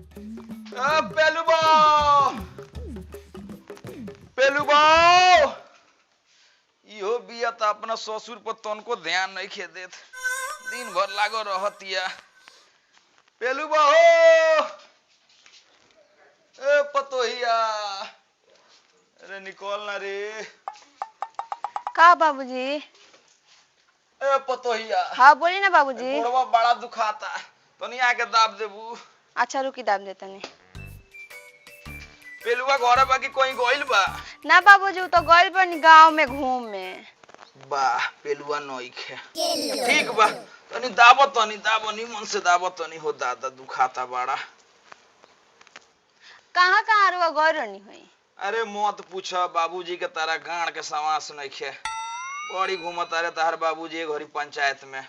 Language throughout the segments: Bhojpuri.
पेलू बाऊ पेलू बाऊ इहो बिया त अपना ससुर पर तनको ध्यान नहीं खे देत। दिन भर लागो रहतिया। पेलू बाऊ ए पतोहिया अरे निकल ना रे। का बाबूजी? ए पतोहिया हाँ बोली ना बाबूजी। गोड़वा बड़ा दुखाता तनी आके दाब देबू। अच्छा रुकी दाब देता नहीं। पेलुआ घरे बाकी कोई गइल बा ना बाबूजी वो तो गइल बनी गांव में घूमे। वाह पेलुआ नइखे ठीक बा तनी दाबो निमन से दाबो तनी हो दादा दुखाता बड़ा। कहाँ कहाँ रुआ गइल रहनी हुई? अरे मत पूछ बाबूजी के तारा गाड़ के समास नइखे बड़ी घूमत रे तार बाबूजी घरी पंचायत में।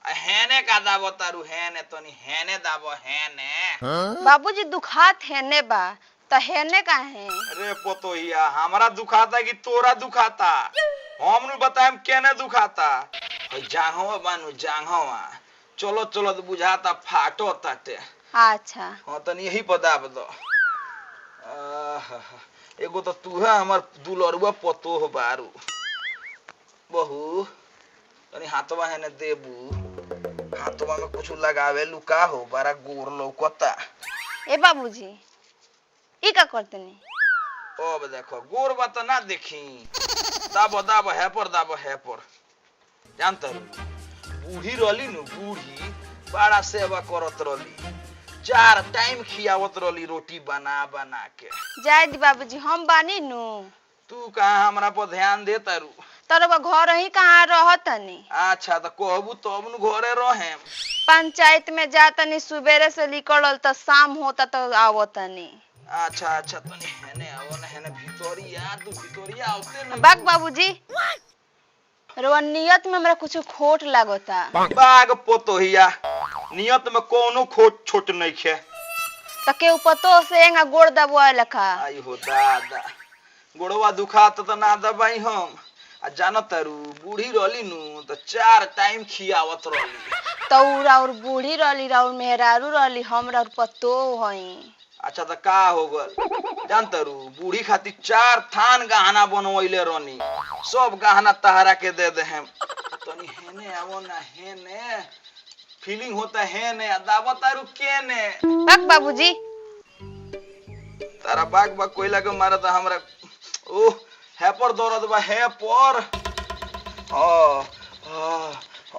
हेने का दाबो तारू हेने तनी हेने दाबो हेने। बाबूजी दुखात हेने बा तो हेने का है? अरे पोतोहिया हमरा दुखाता कि तोरा दुखाता? हम नु बताएम केने दुखाता। जांघवा बानू जांघवा चलो चलो तो बुझाता फाटो ताटे। अच्छा हां तनी यही पदाब दो। एगो तो तू है हमर दुलरुआ पतो हो बारू बहू तनी हाथवा है ने देबू। हाथवा में कुछ लगावे लुका हो बड़ा गोर लौकता। ए बाबूजी ई का करते नहीं? अब देखो गोर बात ना देखी दाबो है पर जानता बूढ़ी रली नु बूढ़ी बड़ा सेवा करत रली 4 टाइम खियावत रली रोटी बना बना के। जाय दी बाबूजी हम बानी नु। तू कहाँ हमरा पर ध्यान दे तारू? तरवा घर ही कहाँ रहतनी? अच्छा तो कहबू तब नु घरे रहेम। पंचायत में जातनी सुबेरे से निकलल तो शाम होता तो आवतनी। अच्छा तनी हेने आओ ना हेने भितोरिया आउते न। बाग बाबूजी रोवा नियत में हमरा कुछ खोट लागता। बाग पोतोहिया नियत में कोनो खोट छोट नहीं खे। त के पतो से एंगा गोड़ दबवा लखा। आई हो दादा गोड़वा दुखात त ना दबाई हम। आ जानत तारू बूढ़ी रहली नु तो 4 टाइम खियावत रहली। तौरा और बूढ़ी रहली और मेहरारू रहली हमरा और पतो हई। अच्छा तो का हो गल जानत रू बूढ़ी खातिर 4 थान गहना बनवैले रहनी सब गहना तहरा के दे दे हम। तनी हेने आवो ना हेने फीलिंग होता है ने दावा तारू केने। बाग बाबूजी तारा बाग कोयला के मारा त हमरा ओ है पर दर्द बा है पर।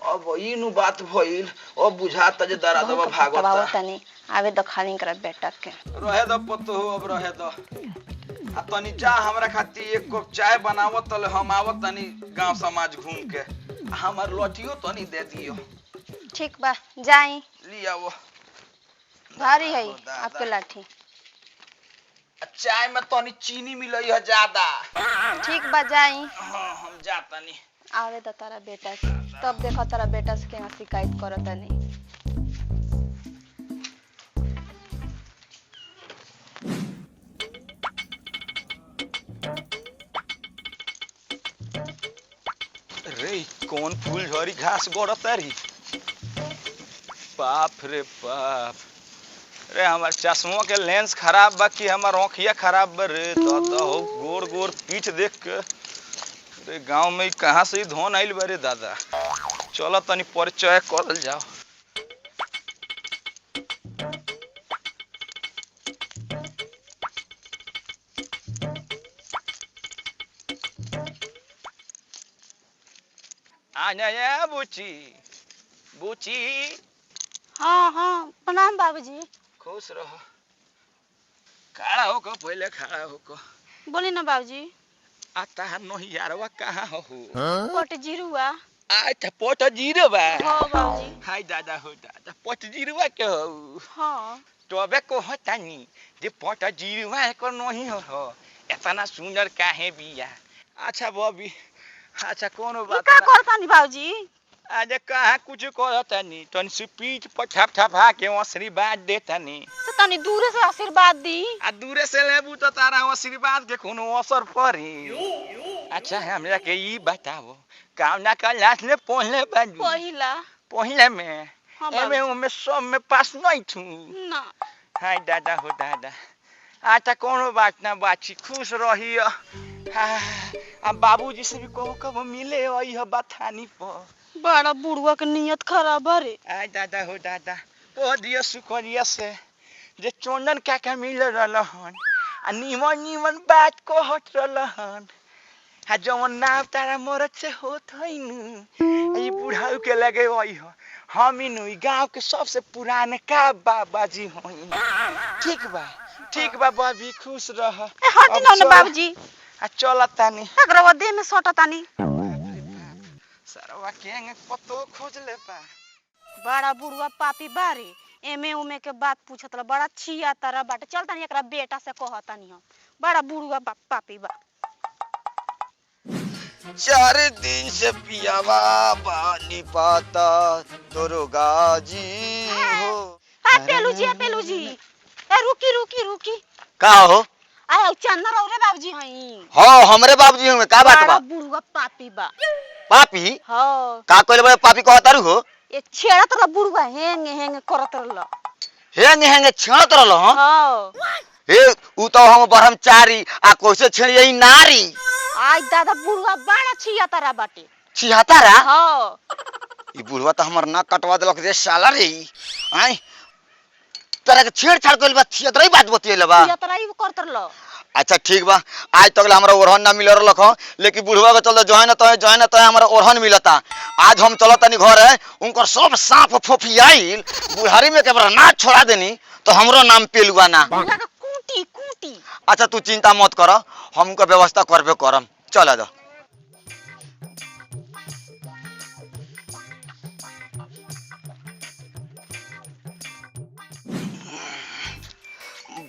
अब इनु बात भइल अब बुझाता जे दर्द बा भागता। तनी आवे द खाली कर बेटा के रहे द पतो हो अब रहे द। आ तनी जा हमरा खातिर 1 कप चाय बनावत तले हम आवत तनी गांव समाज घूम के। हमर लठियो तनी दे दियो। ठीक बा जाई लिया वो भारी है आपके लाठी। चाय में तनी चीनी मिलई है ज्यादा। ठीक बा जाई। हां हम जातनी। आवे द तारा बेटा के तब देखो तारा बेटा से केना शिकायत करतनी। रे कौन फूल झड़ी घास गड़तारी बाप रे बाप। रे हमार चश्मा के लेंस खराब बा कि हमार आँखिया खराब बा रे। तो हो गोर पीठ देख के रे गांव में कहाँ से धोन आइल बा रे दादा। चलो तनी परिचय करल जाओ। आया बुची हाँ प्रणाम बाबूजी। खुश रहो। खड़ा होको पहले खड़ा होको। बोली ना बाबूजी। आता है नहीं यारवा कहाँ हो? पोट जीरुआ। अच्छा पोट जीरुआ। हाँ बाबूजी। हाय दादा हो दादा पोट जीरुआ के हो? हाँ तो अबे को होता नहीं जे पोट जीरुआ को नहीं हो इतना सुंदर काहे बिया। अच्छा बॉबी अच्छा कोनो बात का करता नहीं बाबूजी? आज कहाँ कुछ कहता नहीं तन से पीठ पर ठपठपा के आशीर्वाद देता नहीं। तो तनी दूर से आशीर्वाद दी। आ दूरे से लेबू तो तारा आशीर्वाद के कोनो असर पड़ी। अच्छा हमरा के ई बताओ कामना क्लास में पढ़ले बानी? पहिला में हाँ एमे उमे सब में पास नहीं थू ना। हाय दादा हो दादा आता कोनो बात ना बाची खुश रही अब बाबूजी से भी कहो कब मिले आई है बथानी पर बड़ा बुढ़वा के नियत खराब रे। आय दादा हो दादा कह दिया शुक्रिया से जे चंदन काका मिल रहन आ नीमन नीमन बात कहत रहन आ जवन नाव तारा मरद से होत है नु ई बुढ़ाऊ के लगे वही हो हम इनु गांव के सबसे पुराने का बाबा जी हई ठीक बा बाबी खुश रह हटी न बाबूजी आ चल तानी एकरा देह में सट तानी सरवा केंगे पतो खोज ले पा बड़ा बुढ़वा पापी बारे एमे उमे के बात पूछत बड़ा छिया तारा बाटे चल तानी एकरा बेटा से कहतानी हम बड़ा बुढ़वा पापी बा 4 दिन से पियावा पानी पाता तोरो गाजी हो। पेलू जी ए रुकी का हो आय चन्नर औरे बाबूजी हई हाँ हमरे बाबूजी हमें का बात बा बुढ़वा पापी बा पापी हां का कहले बड़े पापी कहतारू हो ये छेड़त रह बुढ़वा हेंगे करत रह हेंगे छेड़त रहलो हां हे उ तो हम ब्रह्मचारी आ कैसे छेड़िए नारी आय दादा बुढ़वा बड़ा छिया तारा बाटे छिहतारा हां ई बुढ़वा तो हमर नाक कटवा देलक रे साला रे आई तोरा के छेड़छाड़ कइल बा छिहतरई बात बतिएले बा छिहतरई करत रह अच्छा ठीक बा आज तक हमरा ओरहन ना मिल रहलक हो लेकिन बुढ़वा के चलते जहे न तहे हमरा ओरहन मिलता आज हम चलत तनी घर है उनकर सब सांप फोफियाइल बुढ़ारी में केबरा ना छोड़ा देनी तो हमरो नाम पेलुआ ना कूटी अच्छा तू चिंता मत कर हम उनका व्यवस्था करबे करम चल आ जा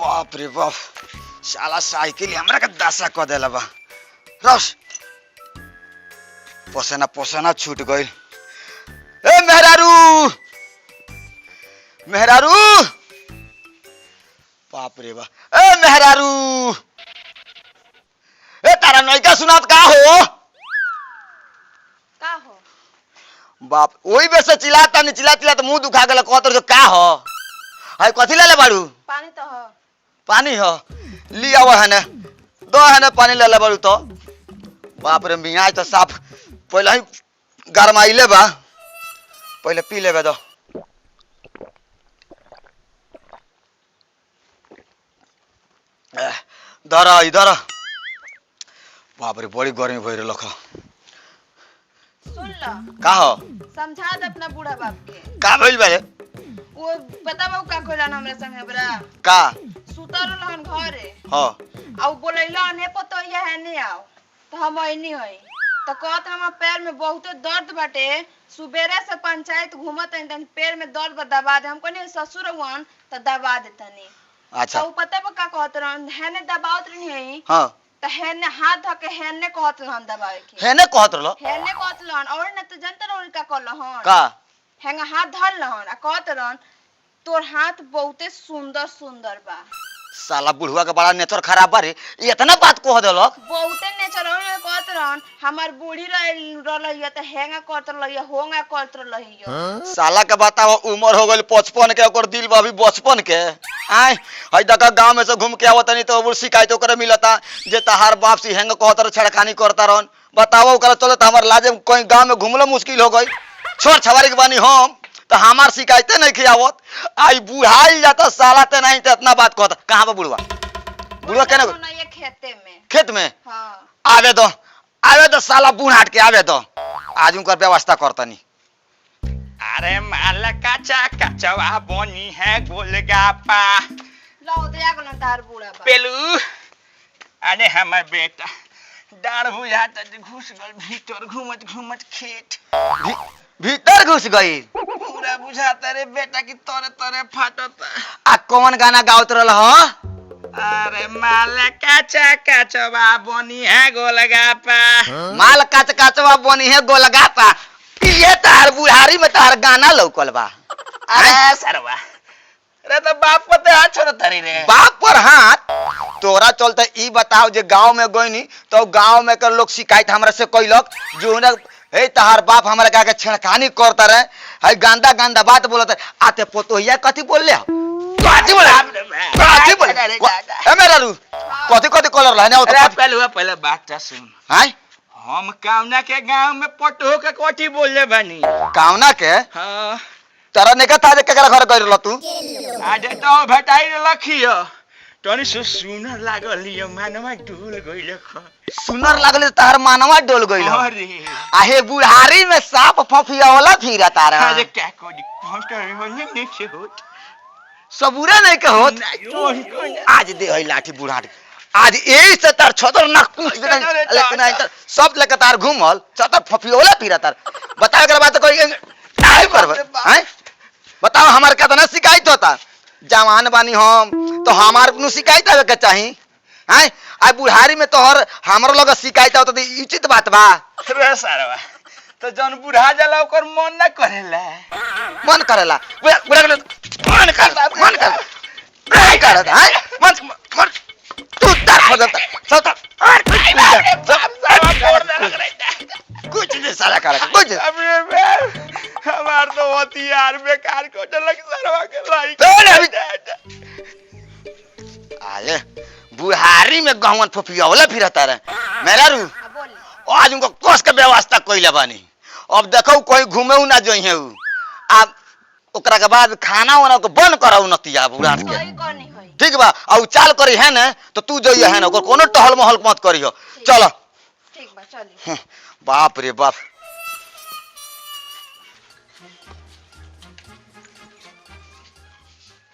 बाप रे बाप साला साइकिल हमरा के दशा क देला बा रस पसेना छूट गइल ए मेहरारू बाप रे बा ए मेहरारू ए तारा नइका सुनात का हो बाप ओही बेर से चिल्लात मुंह दुखा गेल कहत का हो हाय कथि लेले बाड़ू पानी तो हो पानी हो लिया हुआ है ने दो है ने पानी ले ले बाड़ू तो बाप रे मियाँ तो साफ पहले ही गरमाइले बा पहले पी लेबे दो धरा इधर बाप रे बड़ी गर्मी भइल लख सुन ल का हो समझा दे अपना बूढ़ा बाप के का भइल बा वो बताबो का कोइलान हमरे संगे बरा का सुतर रहन घरे हां आ बोलैला ने पतो ये है नहीं आओ तो हम आइनी होई तो कहत हम पैर में बहुत दर्द बाटे सुबेरे से पंचायत घूमत हैं तन पैर में दर्द बा दबा दे हमको नहीं ससुर हुन तो दबा देतनी अच्छा तो पता बा का कहत रहन है ने दबावत नहीं है हां तो है ने हाथ धके है ने कहत रहन दबावे के है ने कहत रहलो है ने कहत रहन और ने तो जनता और का कहलहन का हैंगा हाथ धर लहन आ कहत रहन तोर हाथ बहुते सुंदर बा साला बुढ़वा के बड़ा नेचर खराब बा रे इतना बात कह देलक बहुते नेचर में कहत रहन हमर बूढ़ी रहलैया त हैंगा करत रहलैया होंगा करत रहलैया साला के बताओ उम्र हो गइल 55 के ओकर दिल बा अभी 55 के आय हई दका गांव में से घूम के आवत नहीं तो वो शिकायत ओकरे मिलता जे तहार बाप से हैंग कहत रह छड़खानी करता रहन बताओ ओकरा चलत हमर लाजे कोई गांव में घुमलो मुश्किल हो गई छोड़ छवारी के बानी हम तो हमार शिकायतें नहीं खियावत आई बुढ़ाई जाता साला ते नहीं तो इतना बात कहता कहां बा बुढ़वा केना ये खेत में हां आवे दो साला बूढ़ हट के आवे दो आज उनकर व्यवस्था करतनी अरे माला कचवा बनी है गोलगप्पा लाओ दया को तार बूढ़ा बा पेलू अरे हमर बेटा डार बुझाता घुस गल भीतर घूमत खेत भीतर घुस गई पूरा बुझाता रे बेटा की तोरे फाटता आ कौन गाना गावत रहल हो अरे माला कचवा बनी है गोलगप्पा माल कचवा बनी है गोलगप्पा ये तार बुढ़ारी में तार गाना लौकल बा अरे सरवा रे तो बाप पर हाथ छोड़ तरी रे बाप पर हाथ तोरा चलते ई बताओ जे गांव में गईनी तो गांव में के लोग शिकायत हमरा से कइलक जो ने हे तहार बाप हमरा का के छेड़खानी करता रहे है गंदा बात बोलत आते पोतोहिया कथि बोल ले कथि बोला अरे दादा ए मेरा रू कथी कथी कलर रहने हो अरे तो पहले बात सुन हाय हम कामना के गांव में पटो के कोठी बोलले बानी कामना के हाँ तरा ने कथा जे केकरा घर गइल तू आज तो भेटाई लखियो तनी सुनर लागल यो मानवा डोल गइल ख सुनर लागले तार मानवा डोल गइल अरे आहे बुढ़ारी में सांप फफिया वाला फिरा तारा आज क्या कोडी पोस्टर होने ने से होत सबूरे नहीं के होत आज दे हई लाठी बुढ़ारी आज यही से तार छतर ना कुछ भी नहीं लेकिन इंटर सब लेके तार घूमल छतर फफिया वाला फिरा तार बताओ एकरा बात कोई नहीं करब हैं बताओ हमार कितना शिकायत होता जवान बानी हम तो हमार नु शिकायत आवे के चाही हैं आ बुढ़ारी में तोहर हमरो लगे शिकायत होता तो उचित बात बा रे सारवा तो जन बुढ़ा जाला ओकर मन ना करेला मन करेला बुढ़ा मन कर नहीं करत हैं मन तू तार खोदता सब कुछ नहीं साला कर कुछ अबे बे हमार तो होती यार बेकार को लग सरवा के आले बुढ़ारी में गहवन फुफिया वाला फिरता रहे मेरा रू आज उनको कोस के व्यवस्था कइले बानी अब देखो कोई घूमे ना जइहे उ अब ओकरा के बाद खाना वाना को बंद कराऊ नतिया बुढ़ा के ठीक बा और चाल करी है ना तो तू जइए है ना ओकर कोनो टहल महल मत करियो चलो ठीक बा चली बाप रे बाप